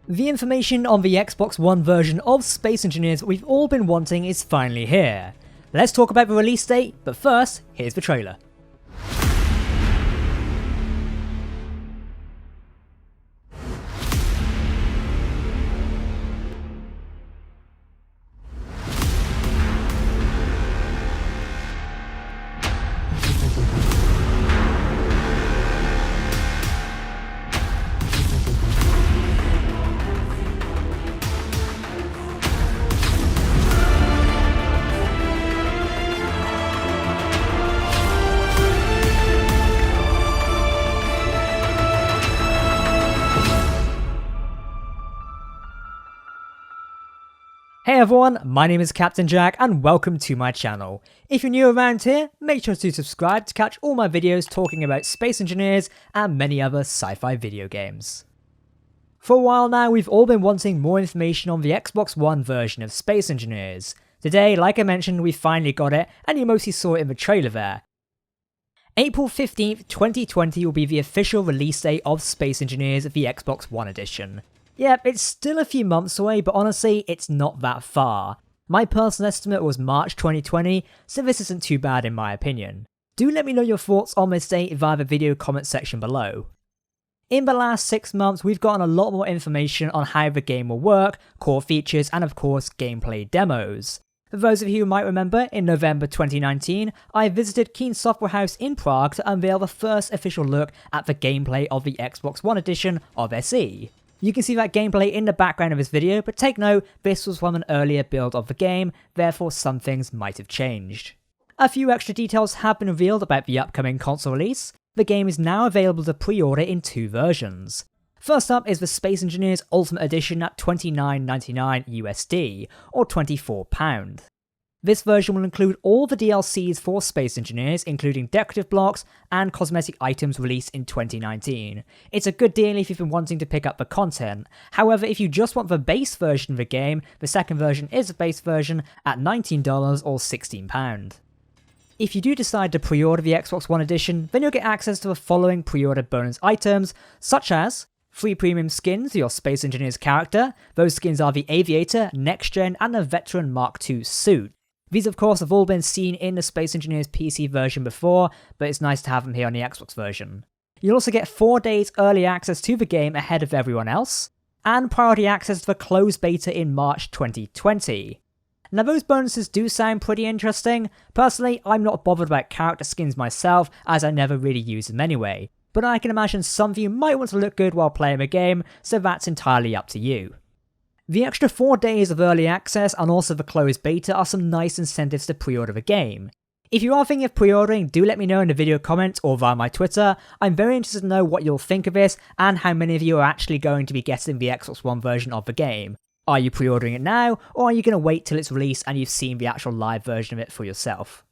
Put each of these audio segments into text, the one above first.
The information on the Xbox One version of Space Engineers we've all been wanting is finally here. Let's talk about the release date, but first, here's the trailer. Hey everyone, my name is Captain Jack and welcome to my channel. If you're new around here, make sure to subscribe to catch all my videos talking about Space Engineers and many other sci-fi video games. For a while now, we've all been wanting more information on the Xbox One version of Space Engineers. Today, like I mentioned, we finally got it, and you mostly saw it in the trailer there. April 15th, 2020 will be the official release date of Space Engineers, the Xbox One edition. Yep, it's still a few months away, but honestly, it's not that far. My personal estimate was March 2020, so this isn't too bad in my opinion. Do let me know your thoughts on this date via the video comment section below. In the last 6 months, we've gotten a lot more information on how the game will work, core features, and of course, gameplay demos. For those of you who might remember, in November 2019, I visited Keen Software House in Prague to unveil the first official look at the gameplay of the Xbox One edition of SE. You can see that gameplay in the background of this video, but take note, this was from an earlier build of the game, therefore some things might have changed. A few extra details have been revealed about the upcoming console release. The game is now available to pre-order in 2 versions. First up is the Space Engineers Ultimate Edition at $29.99 USD, or £24. This version will include all the DLCs for Space Engineers, including decorative blocks and cosmetic items released in 2019. It's a good deal if you've been wanting to pick up the content. However, if you just want the base version of the game, the second version is the base version at $19 or £16. If you do decide to pre-order the Xbox One edition, then you'll get access to the following pre-order bonus items, such as free premium skins for your Space Engineers character. Those skins are the Aviator, Next Gen, and the Veteran Mark II suit. These of course have all been seen in the Space Engineers PC version before, but it's nice to have them here on the Xbox version. You'll also get 4 days early access to the game ahead of everyone else, and priority access to the closed beta in March 2020. Now those bonuses do sound pretty interesting. Personally, I'm not bothered about character skins myself, as I never really use them anyway, but I can imagine some of you might want to look good while playing the game, so that's entirely up to you. The extra 4 days of early access and also the closed beta are some nice incentives to pre-order the game. If you are thinking of pre-ordering, do let me know in the video comments or via my Twitter. I'm very interested to know what you'll think of this and how many of you are actually going to be getting the Xbox One version of the game. Are you pre-ordering it now, or are you going to wait till it's released and you've seen the actual live version of it for yourself?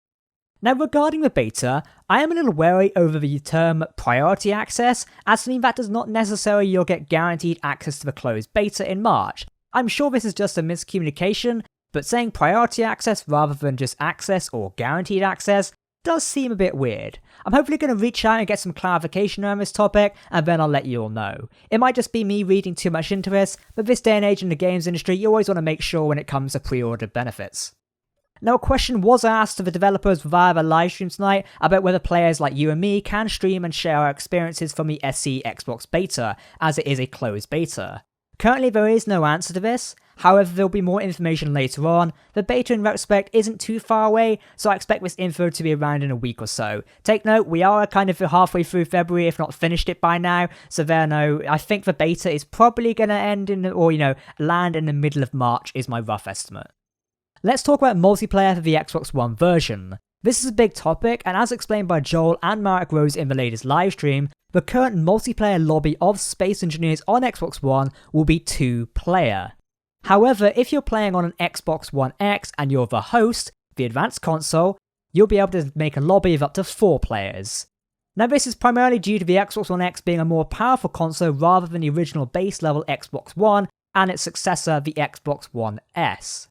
Now regarding the beta, I am a little wary over the term priority access, as to me that does not necessarily you'll get guaranteed access to the closed beta in March. I'm sure this is just a miscommunication, but saying priority access rather than just access or guaranteed access does seem a bit weird. I'm hopefully going to reach out and get some clarification around this topic, and then I'll let you all know. It might just be me reading too much into this, but this day and age in the games industry, you always want to make sure when it comes to pre-order benefits. Now a question was asked to the developers via the livestream tonight about whether players like you and me can stream and share our experiences from the SE Xbox beta, as it is a closed beta. Currently there is no answer to this, however there will be more information later on. The beta in retrospect isn't too far away, so I expect this info to be around in a week or so. Take note, we are kind of halfway through February, if not finished it by now, so there no, I think the beta is probably going to end in, or land in the middle of March is my rough estimate. Let's talk about multiplayer for the Xbox One version. This is a big topic, and as explained by Joel and Marek in the latest livestream, the current multiplayer lobby of Space Engineers on Xbox One will be 2-player. However, if you're playing on an Xbox One X and you're the host, the advanced console, you'll be able to make a lobby of up to 4 players. Now this is primarily due to the Xbox One X being a more powerful console rather than the original base level Xbox One and its successor, the Xbox One S.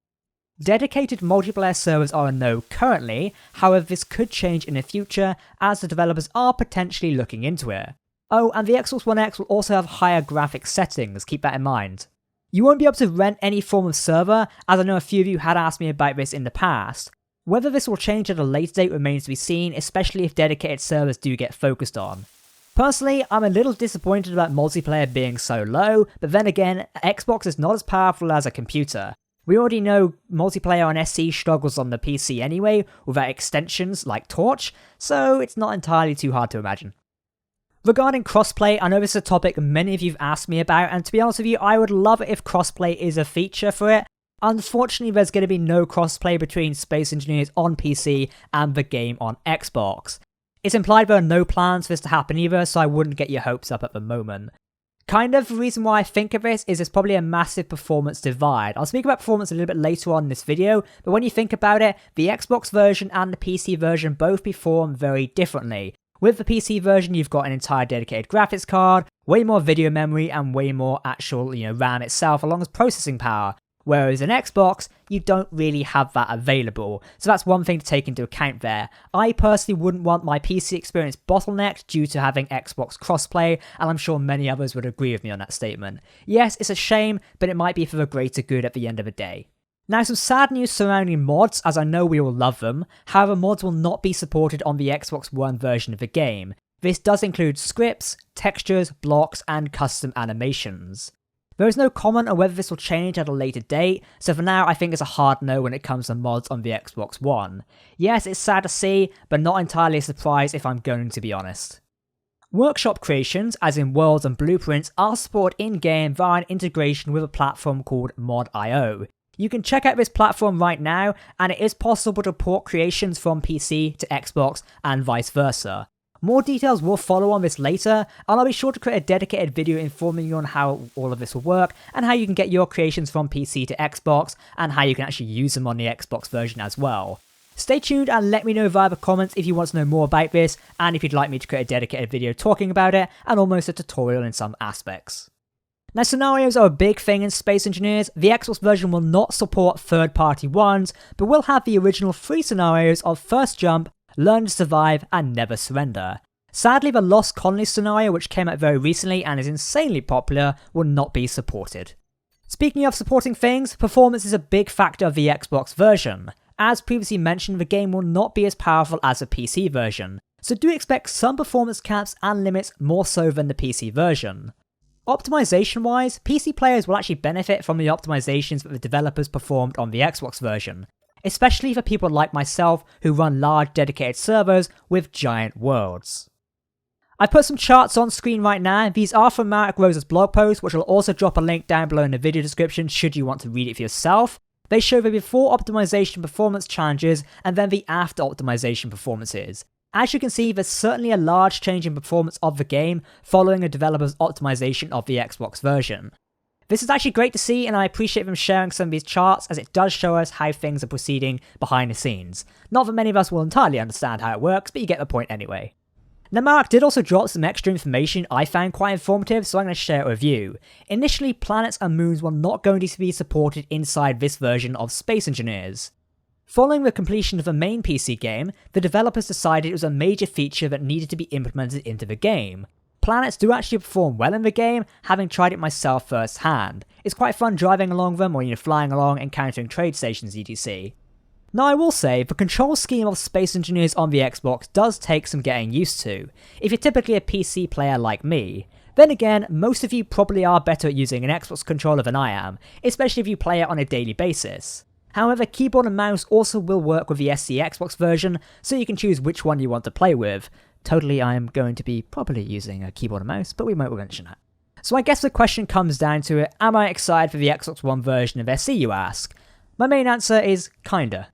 Dedicated multiplayer servers are a no currently, however this could change in the future as the developers are potentially looking into it. Oh, and the Xbox One X will also have higher graphics settings, keep that in mind. You won't be able to rent any form of server, as I know a few of you had asked me about this in the past. Whether this will change at a later date remains to be seen, especially if dedicated servers do get focused on. Personally, I'm a little disappointed about multiplayer being so low, but then again, Xbox is not as powerful as a computer. We already know multiplayer on SE struggles on the PC anyway, without extensions like Torch, so it's not entirely too hard to imagine. Regarding crossplay, I know this is a topic many of you have asked me about, and to be honest with you, I would love it if crossplay is a feature for it. Unfortunately, there's going to be no crossplay between Space Engineers on PC and the game on Xbox. It's implied there are no plans for this to happen either, so I wouldn't get your hopes up at the moment. Kind of the reason why I think of this is there's probably a massive performance divide. I'll speak about performance a little bit later on in this video, but when you think about it, the Xbox version and the PC version both perform very differently. With the PC version, you've got an entire dedicated graphics card, way more video memory, and way more actual, RAM itself, along with processing power. Whereas in Xbox, you don't really have that available. So that's one thing to take into account there. I personally wouldn't want my PC experience bottlenecked due to having Xbox crossplay, and I'm sure many others would agree with me on that statement. Yes, it's a shame, but it might be for the greater good at the end of the day. Now, some sad news surrounding mods, as I know we all love them. However, mods will not be supported on the Xbox One version of the game. This does include scripts, textures, blocks, and custom animations. There is no comment on whether this will change at a later date, so for now I think it's a hard no when it comes to mods on the Xbox One. Yes, it's sad to see, but not entirely a surprise if I'm going to be honest. Workshop creations, as in worlds and blueprints, are supported in-game via an integration with a platform called Mod.io. You can check out this platform right now, and it is possible to port creations from PC to Xbox and vice versa. More details will follow on this later, and I'll be sure to create a dedicated video informing you on how all of this will work, and how you can get your creations from PC to Xbox, and how you can actually use them on the Xbox version as well. Stay tuned and let me know via the comments if you want to know more about this, and if you'd like me to create a dedicated video talking about it, and almost a tutorial in some aspects. Now, scenarios are a big thing in Space Engineers. The Xbox version will not support third-party ones, but will have the original 3 scenarios of First Jump, Learn to Survive, and Never Surrender. Sadly, the Lost Colony scenario, which came out very recently and is insanely popular, will not be supported. Speaking of supporting things, performance is a big factor of the Xbox version. As previously mentioned, the game will not be as powerful as the PC version, so do expect some performance caps and limits more so than the PC version. Optimization-wise, PC players will actually benefit from the optimizations that the developers performed on the Xbox version, especially for people like myself who run large dedicated servers with giant worlds. I've put some charts on screen right now. These are from Marek Rosa's blog post, which will also drop a link down below in the video description should you want to read it for yourself. They show the before optimization performance challenges and then the after optimization performances. As you can see, there's certainly a large change in performance of the game following the developer's optimization of the Xbox version. This is actually great to see, and I appreciate them sharing some of these charts as it does show us how things are proceeding behind the scenes. Not that many of us will entirely understand how it works, but you get the point anyway. Now, Marek did also drop some extra information I found quite informative, so I'm going to share it with you. Initially, planets and moons were not going to be supported inside this version of Space Engineers. Following the completion of the main PC game, the developers decided it was a major feature that needed to be implemented into the game. Planets do actually perform well in the game, having tried it myself firsthand. It's quite fun driving along them or flying along, encountering trade stations etc. Now, I will say, the control scheme of Space Engineers on the Xbox does take some getting used to, if you're typically a PC player like me. Then again, most of you probably are better at using an Xbox controller than I am, especially if you play it on a daily basis. However, keyboard and mouse also will work with the SC Xbox version, so you can choose which one you want to play with. Totally, I am going to be probably using a keyboard and mouse, but we won't mention that. So I guess the question comes down to it, am I excited for the Xbox One version of SC, you ask? My main answer is kinda.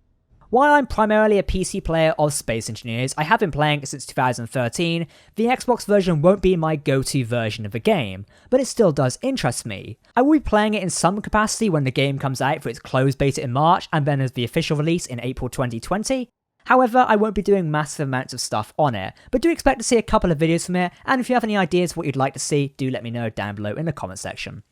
While I'm primarily a PC player of Space Engineers, I have been playing it since 2013, the Xbox version won't be my go-to version of the game, but it still does interest me. I will be playing it in some capacity when the game comes out for its closed beta in March and then as the official release in April 2020. However, I won't be doing massive amounts of stuff on it, but do expect to see a couple of videos from it, and if you have any ideas for what you'd like to see, do let me know down below in the comment section.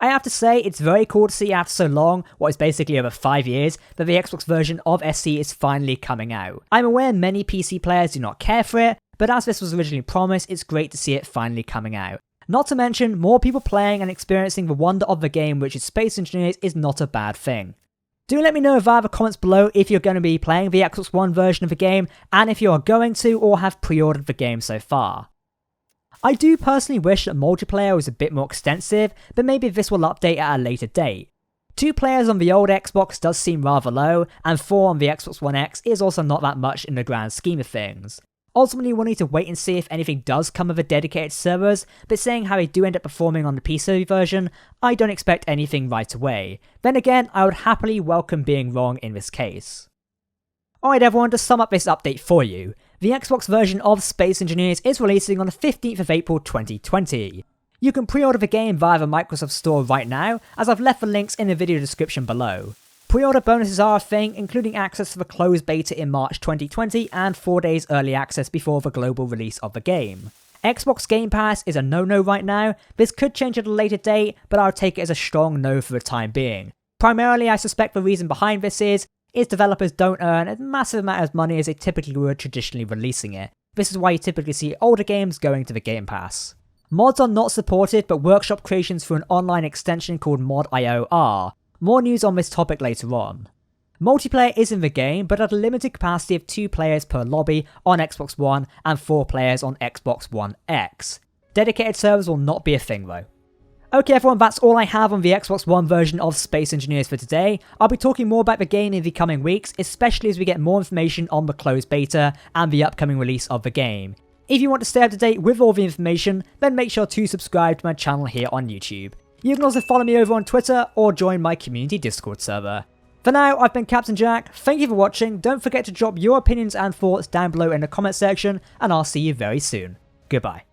I have to say, it's very cool to see after so long, what is basically over 5 years, that the Xbox version of SC is finally coming out. I'm aware many PC players do not care for it, but as this was originally promised, it's great to see it finally coming out. Not to mention, more people playing and experiencing the wonder of the game, which is Space Engineers, is not a bad thing. Do let me know via the comments below if you're going to be playing the Xbox One version of the game, and if you are going to or have pre-ordered the game so far. I do personally wish that multiplayer was a bit more extensive, but maybe this will update at a later date. 2 players on the old Xbox does seem rather low, and 4 on the Xbox One X is also not that much in the grand scheme of things. Ultimately, we'll need to wait and see if anything does come of the dedicated servers, but seeing how they do end up performing on the PC version, I don't expect anything right away. Then again, I would happily welcome being wrong in this case. Alright everyone, to sum up this update for you, the Xbox version of Space Engineers is releasing on the 15th of April 2020. You can pre-order the game via the Microsoft Store right now, as I've left the links in the video description below. Pre-order bonuses are a thing, including access to the closed beta in March 2020 and 4 days early access before the global release of the game. Xbox Game Pass is a no-no right now. This could change at a later date, but I'll take it as a strong no for the time being. Primarily, I suspect the reason behind this is developers don't earn a massive amount of money as they typically would traditionally releasing it. This is why you typically see older games going to the Game Pass. Mods are not supported, but workshop creations through an online extension called Mod.io are. More news on this topic later on. Multiplayer is in the game, but at a limited capacity of 2 players per lobby on Xbox One and 4 players on Xbox One X. Dedicated servers will not be a thing though. Okay everyone, that's all I have on the Xbox One version of Space Engineers for today. I'll be talking more about the game in the coming weeks, especially as we get more information on the closed beta and the upcoming release of the game. If you want to stay up to date with all the information, then make sure to subscribe to my channel here on YouTube. You can also follow me over on Twitter or join my community Discord server. For now, I've been Captain Jack, thank you for watching, don't forget to drop your opinions and thoughts down below in the comment section, and I'll see you very soon. Goodbye.